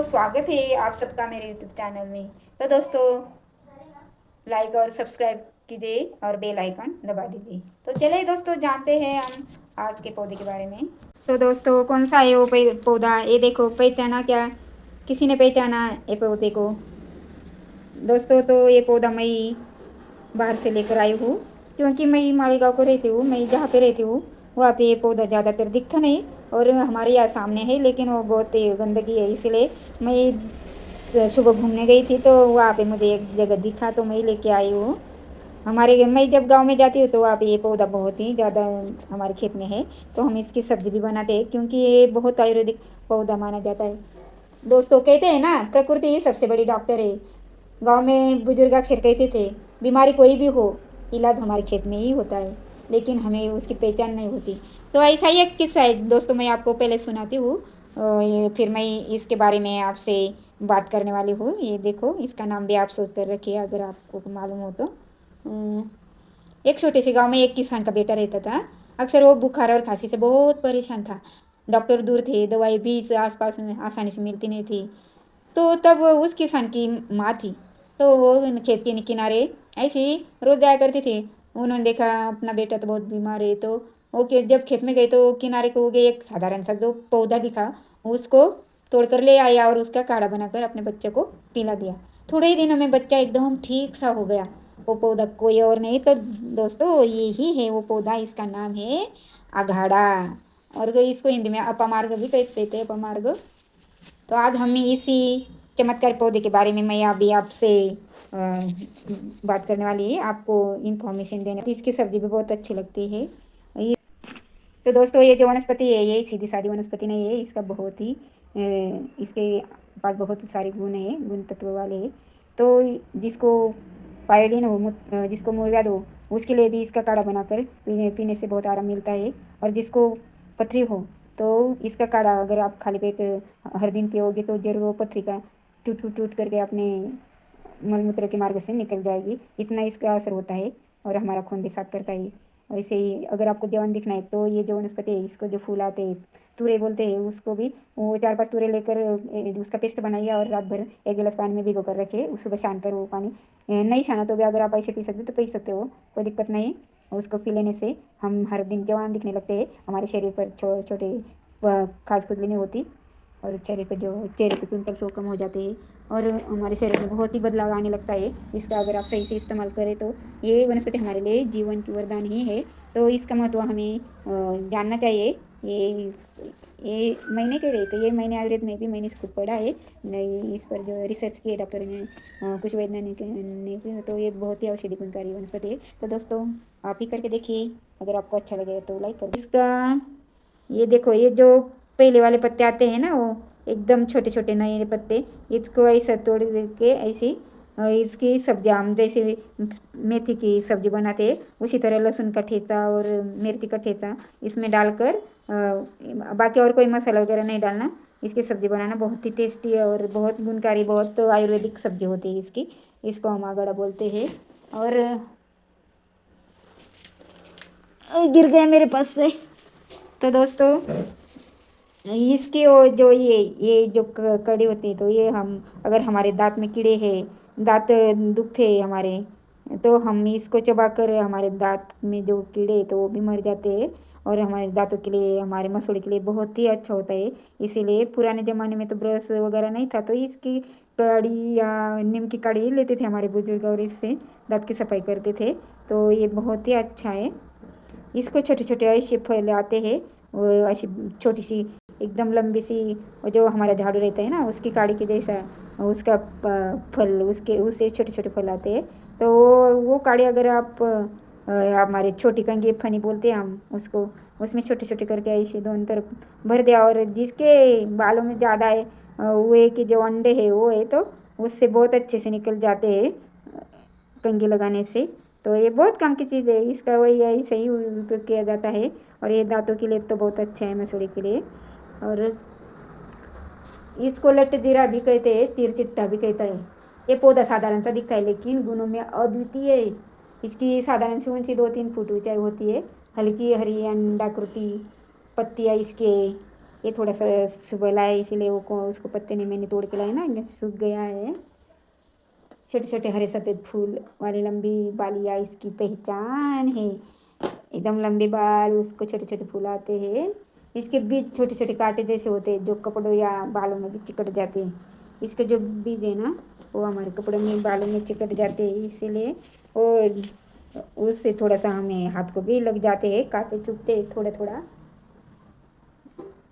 दोस्तों, स्वागत है आप सबका मेरे यूट्यूब चैनल में। तो दोस्तों, लाइक और सब्सक्राइब कीजिए और बेल आइकन दबा दीजिए। तो चलिए दोस्तों, जानते हैं हम आज के पौधे के बारे में। तो दोस्तों, कौन सा है वो पौधा? ये देखो, पहचाना क्या? किसी ने पहचाना ये पौधे को? दोस्तों, तो ये पौधा मैं बाहर से लेकर आई हूँ, क्योंकि मैं मालेगांव को रहती हूँ। मैं जहाँ पे रहती हूँ वहाँ पे ये पौधा ज़्यादातर दिखता नहीं, और हमारे यहाँ सामने है, लेकिन वो बहुत ही गंदगी है। इसलिए मैं सुबह घूमने गई थी, तो वहाँ पे मुझे एक जगह दिखा, तो मैं लेके आई हूँ। मैं जब गांव में जाती हूँ तो वहाँ पे ये पौधा बहुत ही ज़्यादा हमारे खेत में है, तो हम इसकी सब्जी भी बनाते हैं, क्योंकि ये बहुत आयुर्वेदिक पौधा माना जाता है। दोस्तों, कहते हैं ना, प्रकृति ही सबसे बड़ी डॉक्टर है। गांव में बुजुर्ग अक्सर कहते थे, बीमारी कोई भी हो, इलाज हमारे खेत में ही होता है, लेकिन हमें उसकी पहचान नहीं होती। तो ऐसा ही एक किस्सा है दोस्तों, मैं आपको पहले सुनाती हूँ। फिर मैं इसके बारे में आपसे बात करने वाली हूँ। ये देखो, इसका नाम भी आप सोच कर रखिए अगर आपको मालूम हो तो। एक छोटे से गांव में एक किसान का बेटा रहता था। अक्सर वो बुखार और खांसी से बहुत परेशान था। डॉक्टर दूर थे, दवाई भी इस आसपास में आसानी से मिलती नहीं थी। तो तब उस किसान की माँ थी, तो वो खेत के किनारे ऐसे ही रोज जाया करती थी। उन्होंने देखा अपना बेटा तो बहुत बीमार है, तो जब खेत में गए तो किनारे को उगे एक साधारण सा जो पौधा दिखा, उसको तोड़कर ले आया और उसका काढ़ा बनाकर अपने बच्चे को पिला दिया। थोड़े ही दिनों में बच्चा एकदम ठीक सा हो गया। वो पौधा कोई और नहीं तो दोस्तों यही है वो पौधा, इसका नाम है अघाड़ा, और इसको हिंदी में अपमार्ग भी कहते थे, अपमार्ग। तो आज हम इसी चमत्कार पौधे के बारे में मैं अभी आपसे बात करने वाली है, आपको इंफॉर्मेशन देने। इसकी सब्जी भी बहुत अच्छी लगती है। ये तो दोस्तों, ये जो वनस्पति है ये सीधी सादी वनस्पति नहीं है, इसका बहुत ही इसके पास बहुत सारे गुण है, गुण तत्व वाले है। तो जिसको पायोडीन हो, जिसको मूलव्याध हो, उसके लिए भी इसका काढ़ा बनाकर पीने से बहुत आराम मिलता है। और जिसको पथरी हो, तो इसका काढ़ा अगर आप खाली पेट हर दिन पियोगे तो जरूर वो पथरी का टूट टूट टूट करके अपने मलमूत्र के मार्ग से निकल जाएगी, इतना इसका असर होता है। और हमारा खून भी साफ करता है। वैसे ही अगर आपको जवान दिखना है तो ये जो वनस्पति है, इसको जो फूल आते हैं, तूरे बोलते हैं उसको भी, वो 4-5 तूरे लेकर उसका पेस्ट बनाइए और रात भर एक गिलास पानी में भिगो कर रखिए। सुबह शाम कर वो पानी नहीं छाना तो भी अगर आप ऐसे पी सकते तो पी सकते हो, कोई दिक्कत नहीं। उसको पी लेने से हम हर दिन जवान दिखने लगते हैं, हमारे शरीर पर छोटे खाज खुजली नहीं होती, और चेहरे पे पिंपल्स वो कम हो जाते हैं, और हमारे शरीर में बहुत ही बदलाव आने लगता है। इसका अगर आप सही से इस्तेमाल करें तो ये वनस्पति हमारे लिए जीवन की वरदान ही है। तो इसका महत्व हमें जानना चाहिए। ये मैंने कह रही, तो ये मैंने आयुर्वेद में भी मैंने इसको पढ़ा है। नहीं, इस पर जो रिसर्च किए डॉक्टर ने, कुछ वैज्ञानिक ने, तो ये बहुत ही औषधि गुणकारी वनस्पति है। तो दोस्तों, आप ही करके देखिए, अगर आपको अच्छा लगे तो लाइक कर। इसका ये देखो, ये जो पहले वाले पत्ते आते हैं ना, वो एकदम छोटे छोटे नए पत्ते, इसको ऐसा तोड़ के ऐसी इसकी सब्जी हम जैसे मेथी की सब्जी बनाते हैं उसी तरह लहसुन का ठेचा और मिर्ची का ठेचा इसमें डालकर, बाकी और कोई मसाला वगैरह नहीं डालना, इसकी सब्जी बनाना बहुत ही टेस्टी है और बहुत गुणकारी, बहुत आयुर्वेदिक सब्जी होती है इसकी। इसको हम आगड़ा बोलते हैं। और गिर गए मेरे पास से। तो दोस्तों, इसकी वो जो ये जो कड़ी होती है, तो ये हम अगर हमारे दांत में कीड़े हैं, दांत दुखते हैं हमारे, तो हम इसको चबाकर हमारे दांत में जो कीड़े तो वो भी मर जाते हैं, और हमारे दांतों के लिए, हमारे मसूड़े के लिए बहुत ही अच्छा होता है। इसीलिए पुराने ज़माने में तो ब्रश वगैरह नहीं था, तो इसकी कड़ी या नीम की कड़ी लेते थे हमारे बुजुर्ग, और इससे दांत की सफाई करते थे। तो ये बहुत ही अच्छा है। इसको छोटे छोटे ऐसे फल आते हैं, वो ऐसी छोटी सी एकदम लंबी सी, वो जो हमारा झाड़ू रहता है ना उसकी काड़ी के जैसा, उसका फल, उसके उससे छोटे छोटे फल आते हैं। तो वो काड़ी अगर आप हमारे छोटी कंगी फनी बोलते हैं हम उसको, उसमें छोटे छोटे करके ऐसे दोनों तरफ भर दिया, और जिसके बालों में ज़्यादा है वो है कि जो अंडे है वो है, तो उससे बहुत अच्छे से निकल जाते हैं कंघी लगाने से। तो ये बहुत काम की चीज़ है, इसका वही ऐसे ही उपयोग किया जाता है। और ये दांतों के लिए तो बहुत अच्छा है, मसूड़े के लिए। और इसको लट्ट जीरा भी कहते हैं, चिरचिट्टा भी कहता है। ये पौधा साधारण सा दिखता है लेकिन गुणों में अद्वितीय है। इसकी साधारण सी ऊंची 2-3 फुट ऊंचाई होती है, हल्की हरी अंडाकृति पत्तियाँ इसके ये थोड़ा सा सुबह लाया इसीलिए वो को उसको पत्ते नहीं मैंने तोड़ के लाए ना, ये सूख गया है। छोटे छोटे हरे सफ़ेद फूल वाली लंबी बालियाँ इसकी पहचान है। एकदम लंबे बाल, उसको छोटे छोटे फूल आते हैं। इसके बीज छोटे छोटे कांटे जैसे होते हैं जो कपड़ों या बालों में भी चिकट जाते हैं। इसके जो बीज है ना वो हमारे कपड़ों में बालों में चिकट जाते हैं, इसीलिए और उससे थोड़ा सा हमें हाथ को भी लग जाते हैं, कांटे चुभते हैं थोड़ा थोड़ा।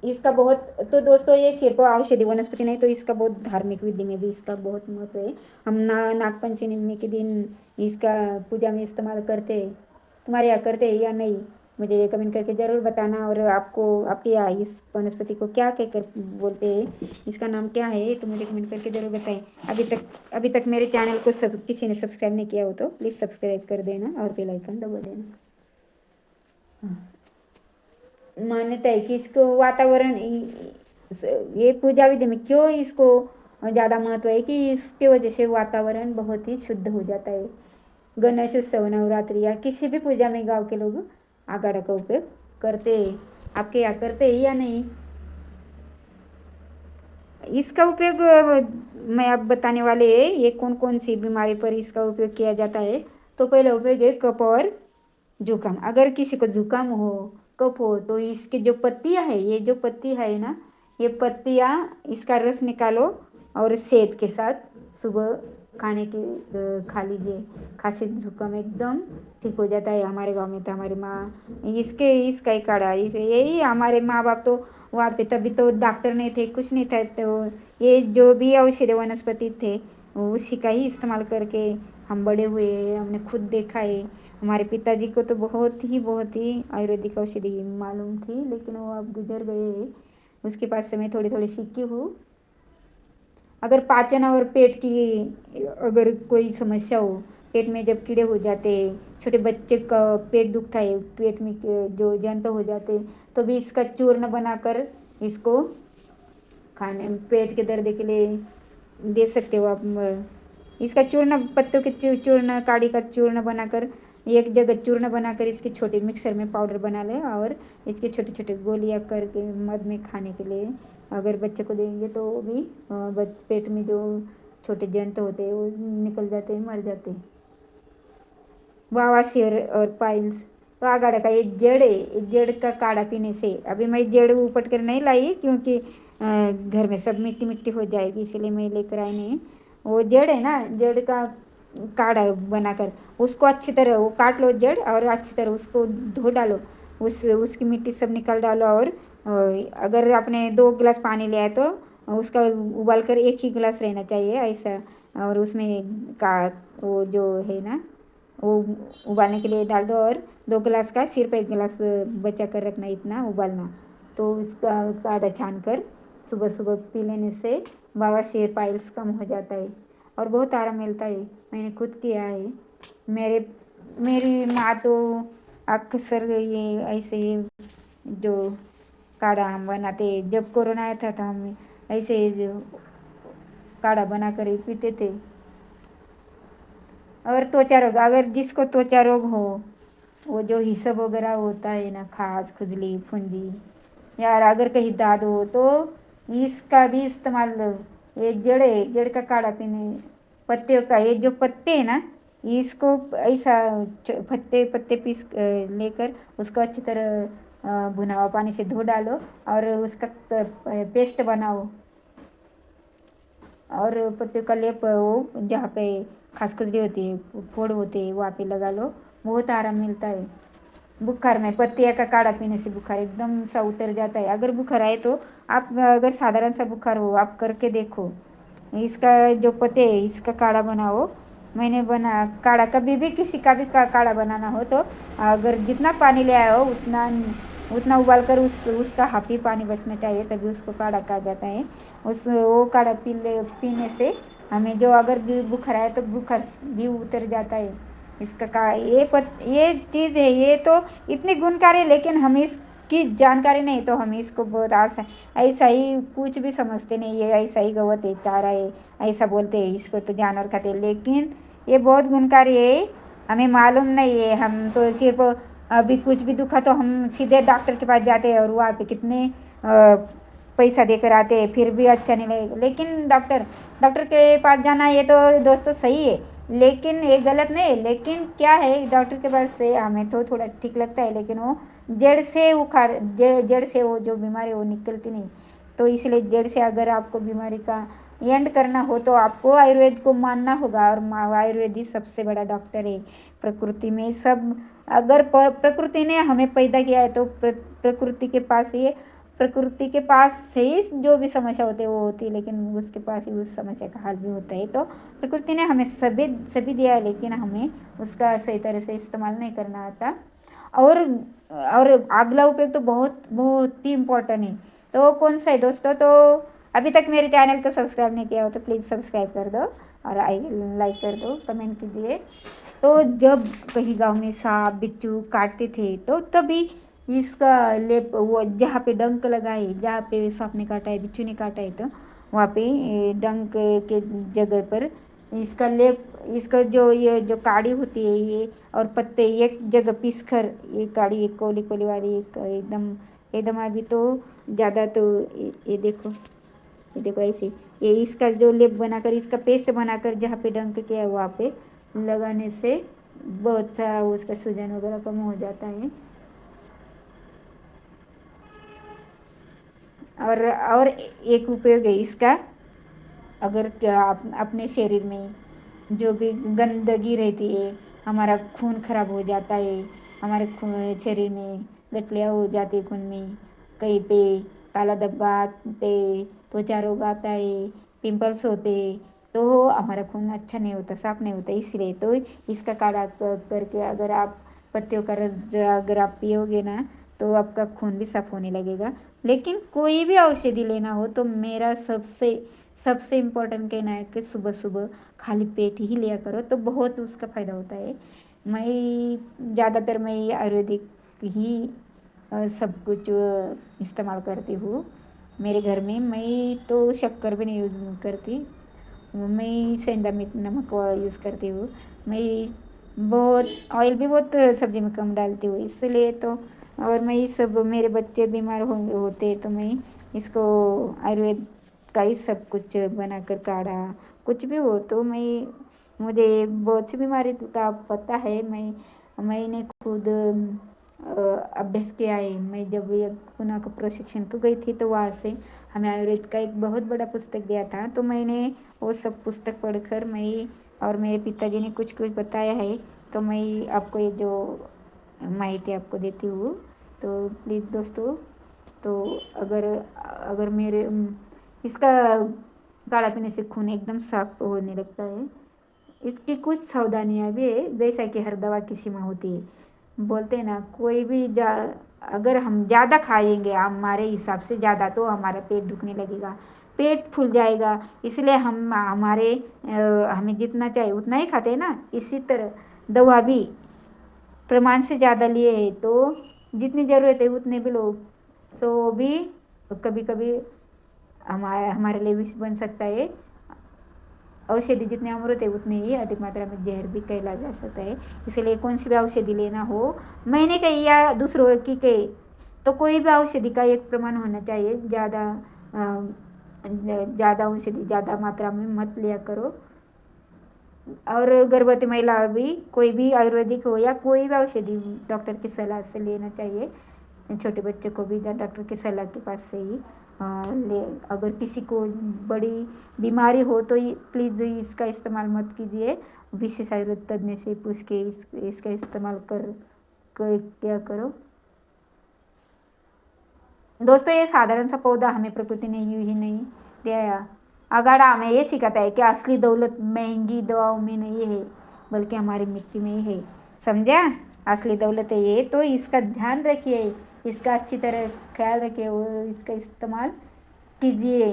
इसका बहुत, तो दोस्तों ये सिर्फ औषधि वनस्पति नहीं, तो इसका बहुत धार्मिक विधि में भी इसका बहुत महत्व है। हम नागपंचमी के दिन इसका पूजा में इस्तेमाल करते हैं। तुम्हारे यहाँ करते हैं या नहीं, मुझे कमेंट करके ज़रूर बताना। और आपको आपके यहाँ इस वनस्पति को क्या कहकर बोलते हैं, इसका नाम क्या है, तो मुझे कमेंट करके ज़रूर बताएं। अभी तक मेरे चैनल को किसी ने सब्सक्राइब नहीं किया हो तो प्लीज़ सब्सक्राइब कर देना और बेल आइकन दबा देना। मान्यता है कि इसको वातावरण, ये पूजा विधि में क्यों इसको ज़्यादा महत्व है कि इसके वजह से वातावरण बहुत ही शुद्ध हो जाता है। गणेश उत्सव, नवरात्रि या किसी भी पूजा में गांव के लोग आगाड़ा का उपयोग करते हैं। आपके यहाँ करते हैं या नहीं? इसका उपयोग मैं अब बताने वाले ये कौन कौन सी बीमारी पर इसका उपयोग किया जाता है। तो पहले उपयोग है कफ और जुकाम। अगर किसी को जुकाम हो, कफ हो, तो इसके जो पत्तियां है, ये जो पत्ती है ना, ये पत्तियां इसका रस निकालो और सेहत के साथ सुबह खाने की खा लीजिए। खांसी जुकाम एकदम ठीक हो जाता है। हमारे गांव में तो हमारी माँ इसका ही काढ़ा, इसे यही हमारे माँ बाप तो वहाँ पे तभी तो डॉक्टर नहीं थे, कुछ नहीं था, तो ये जो भी औषधि वनस्पति थे उसी का ही इस्तेमाल करके हम बड़े हुए, हमने खुद देखा है। हमारे पिताजी को तो बहुत ही आयुर्वेदिक औषधि मालूम थी, लेकिन वो अब गुजर गए। उसके पास से मैं थोड़ी थोड़ी सीखी हूँ। अगर पाचन और पेट की अगर कोई समस्या हो, पेट में जब कीड़े हो जाते हैं, छोटे बच्चे का पेट दुखता है, पेट में जो जंत हो जाते हैं, तो भी इसका चूर्ण बनाकर इसको खाने, पेट के दर्द के लिए दे सकते हो आप। इसका चूर्ण, पत्तों के चूर्ण, काढ़ी का चूर्ण बनाकर एक जगह चूर्ण बनाकर इसके छोटे मिक्सर में पाउडर बना लें और इसके छोटे छोटे गोलियां करके मध में खाने के लिए अगर बच्चे को देंगे तो वो भी पेट में जो छोटे जंतु होते हैं वो निकल जाते हैं, मर जाते हैं। बवासीर और पाइल्स, तो आगाड़ा का ये जड़ है, इस जड़ का काढ़ा पीने से, अभी मैं जड़ उपट कर नहीं लाई क्योंकि घर में सब मिट्टी मिट्टी हो जाएगी, इसलिए मैं लेकर आई नहीं। वो जड़ है ना, जड़ का काढ़ा बनाकर उसको अच्छी तरह वो काट लो जड़ और अच्छी तरह उसको धो डालो, उसकी मिट्टी सब निकाल डालो। और अगर आपने 2 गिलास पानी लिया है तो उसका उबाल कर 1 ही गिलास रहना चाहिए ऐसा। और उसमें का वो जो है ना वो उबालने के लिए डाल दो और 2 गिलास का सिर्फ 1 गिलास बचा कर रखना, इतना उबालना। तो इसका काढ़ा छान कर सुबह सुबह पी लेने से बवासीर पाइल्स कम हो जाता है और बहुत आराम मिलता है। मैंने खुद किया है। मेरी माँ तो अक्सर ये ऐसे जो काढ़ा हम बनाते, जब कोरोना आया था तो हम ऐसे जो काढ़ा बना कर ही पीते थे। और त्वचा रोग, अगर जिसको त्वचा रोग हो, वो जो हिसब वगैरह होता है ना, खाज खुजली फुंजी, यार अगर कहीं दाद हो तो इसका भी इस्तेमाल, ये जड़ का काढ़ा पीने, पत्तियों का, ये जो पत्ते हैं ना इसको ऐसा पत्ते पत्ते पीस लेकर उसको अच्छी तरह भुना हुआ पानी से धो डालो और उसका पेस्ट बनाओ और पत्ते का लेप वो जहाँ पे खास खुजली होती है, फोड़ होते हैं, वहाँ पे लगा लो, बहुत आराम मिलता है। बुखार में पत्तियाँ का काढ़ा पीने से बुखार एकदम सा उतर जाता है। अगर बुखार आए तो आप, अगर साधारण सा बुखार हो, आप करके देखो। इसका जो पत्ते है इसका काढ़ा बनाओ। मैंने काढ़ा, कभी भी किसी का भी काढ़ा बनाना हो तो अगर जितना पानी ले आए हो उतना उबाल कर उसका हाफ ही पानी बचना चाहिए, तभी उसको काढ़ा कहा जाता है। वो काढ़ा पीने से हमें जो अगर भी बुखार आए तो बुखार भी उतर जाता है। इसका ये चीज़ है, ये तो इतनी गुणकारी है, लेकिन हमें इसकी जानकारी नहीं तो हम इसको बहुत ऐसा ही कुछ भी समझते नहीं, ये ऐसा ही गवत है, चारा है, ऐसा बोलते हैं, इसको तो जानवर खाते हैं, लेकिन ये बहुत गुणकारी है, हमें मालूम नहीं है। हम तो सिर्फ अभी कुछ भी दुखा तो हम सीधे डॉक्टर के पास जाते हैं और वहाँ पे कितने पैसा देकर आते हैं फिर भी अच्छा नहीं लगेगा। लेकिन डॉक्टर के पास जाना ये तो दोस्तों सही है, लेकिन ये गलत नहीं है। लेकिन क्या है, डॉक्टर के पास से हमें तो थोड़ा ठीक लगता है, लेकिन वो जड़ से वो जो बीमारी वो निकलती नहीं। तो इसलिए जड़ से अगर आपको बीमारी का एंड करना हो तो आपको आयुर्वेद को मानना होगा। और आयुर्वेद ही सबसे बड़ा डॉक्टर है प्रकृति में। सब अगर प्रकृति ने हमें पैदा किया है तो प्रकृति के पास से ही जो भी समस्या होती है वो होती है, लेकिन उसके पास ही उस समस्या का हल भी होता है। तो प्रकृति ने हमें सभी दिया है, लेकिन हमें उसका सही तरह से इस्तेमाल नहीं करना आता। और अगला उपयोग तो बहुत बहुत ही इम्पोर्टेंट है। तो वो कौन सा है दोस्तों? तो अभी तक मेरे चैनल को सब्सक्राइब नहीं किया हो तो प्लीज़ सब्सक्राइब कर दो और लाइक कर दो, कमेंट कीजिए। तो जब कहीं गांव में सांप बिच्छू काटते थे तो तभी इसका लेप, वो जहाँ पे डंक लगाए, जहाँ पे सांप ने काटा है बिच्छू ने काटा है, तो वहाँ पे डंक के जगह पर इसका लेप, इसका जो ये जो काड़ी होती है ये और पत्ते एक जगह पीस कर, ये काड़ी एक कोली कोली वाली एक एकदम एकदम अभी तो ज़्यादा तो ये देखो ऐसे ये इसका जो लेप बनाकर, इसका पेस्ट बनाकर जहाँ पे डंक किया है वहाँ पे लगाने से बहुत सा उसका सूजन वगैरह कम हो जाता है। और एक उपयोग है इसका, अगर क्या अपने शरीर में जो भी गंदगी रहती है, हमारा खून खराब हो जाता है, हमारे शरीर में गठलियाँ हो जाती है खून में, कहीं पे काला धब्बा आते, त्वचा रोग आता है, पिंपल्स होते, तो हमारा खून अच्छा नहीं होता, साफ नहीं होता। इसलिए तो इसका काढ़ा करके अगर आप पत्तियों का रस अगर आप पियोगे ना तो आपका खून भी साफ होने लगेगा। लेकिन कोई भी औषधि लेना हो तो मेरा सबसे सबसे इम्पोर्टेंट कहना है कि सुबह सुबह खाली पेट ही लिया करो तो बहुत उसका फ़ायदा होता है। ज़्यादातर मैं आयुर्वेदिक ही सब कुछ इस्तेमाल करती हूँ। मेरे घर में मैं तो शक्कर भी नहीं यूज़ करती, मैं सेंधा नमक यूज़ करती हूँ। मैं बहुत ऑयल भी बहुत सब्ज़ी में कम डालती हूँ, इसलिए तो। और मैं सब मेरे बच्चे बीमार होते तो मैं इसको आयुर्वेद का ही सब कुछ बनाकर काढ़ा कुछ भी हो तो मुझे बहुत सी बीमारी का पता है। मैंने खुद अभ्यास किया है। मैं जब ये पुणे का प्रशिक्षण को गई थी तो वहाँ से हमें आयुर्वेद का एक बहुत बड़ा पुस्तक दिया था, तो मैंने वो सब पुस्तक पढ़कर मैं और मेरे पिताजी ने कुछ कुछ बताया है, तो मैं आपको ये जो माहिती आपको देती हूँ। तो प्लीज़ दोस्तों, तो अगर अगर मेरे इसका काढ़ा पीने से खून एकदम साफ होने लगता है। इसकी कुछ सावधानियाँ भी है, जैसा कि हर दवा की सीमा होती है। बोलते हैं ना, कोई भी अगर हम ज़्यादा खाएंगे हमारे हिसाब से ज़्यादा तो हमारा पेट दुखने लगेगा, पेट फूल जाएगा। इसलिए हमें जितना चाहिए उतना ही खाते हैं ना। इसी तरह दवा भी प्रमाण से ज़्यादा लिए है तो जितनी ज़रूरत है उतने भी लो, तो भी कभी कभी हमारे लिए विष बन सकता है। औषधि जितनी अमृत है उतनी ही अधिक मात्रा में जहर भी कहला जा सकता है। इसलिए कौन सी भी औषधि लेना हो, मैंने कही या दूसरों की कही, तो कोई भी औषधि का एक प्रमाण होना चाहिए। ज़्यादा औषधि ज़्यादा मात्रा में मत लिया करो। और गर्भवती महिला भी कोई भी आयुर्वेदिक हो या कोई भी औषधि डॉक्टर की सलाह से लेना चाहिए। छोटे बच्चे को भी डॉक्टर की सलाह के पास से ही ले। अगर किसी को बड़ी बीमारी हो तो प्लीज़ इसका इस्तेमाल मत कीजिए, विशेष आयुर्वेद तज्ञ से पूछ के इसका इस्तेमाल क्या करो। दोस्तों, ये साधारण सा पौधा हमें प्रकृति ने यूं ही नहीं दिया। अगाड़ा हमें ये सिखाता है कि असली दौलत महंगी दवाओं में नहीं है बल्कि हमारी मिट्टी में ही है। समझा? असली दौलत है ये, तो इसका ध्यान रखिए, इसका अच्छी तरह ख्याल रखिए और इसका इस्तेमाल कीजिए।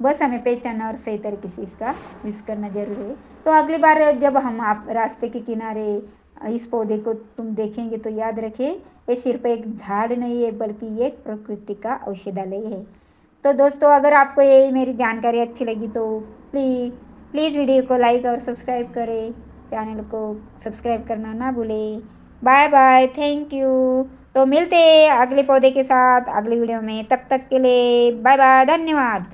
बस हमें पहचानना और सही तरीके से इसका यूज़ करना जरूरी है। तो अगली बार जब हम आप रास्ते के किनारे इस पौधे को तुम देखेंगे तो याद रखिए, ये सिर्फ एक झाड़ नहीं है बल्कि ये प्रकृति का औषधालय है। तो दोस्तों, अगर आपको ये मेरी जानकारी अच्छी लगी तो प्लीज़ वीडियो को लाइक और सब्सक्राइब करें, चैनल को सब्सक्राइब करना ना भूलें। Bye bye, thank you. तो मिलते हैं अगले पौधे के साथ अगले वीडियो में, तब तक के लिए बाय बाय, धन्यवाद।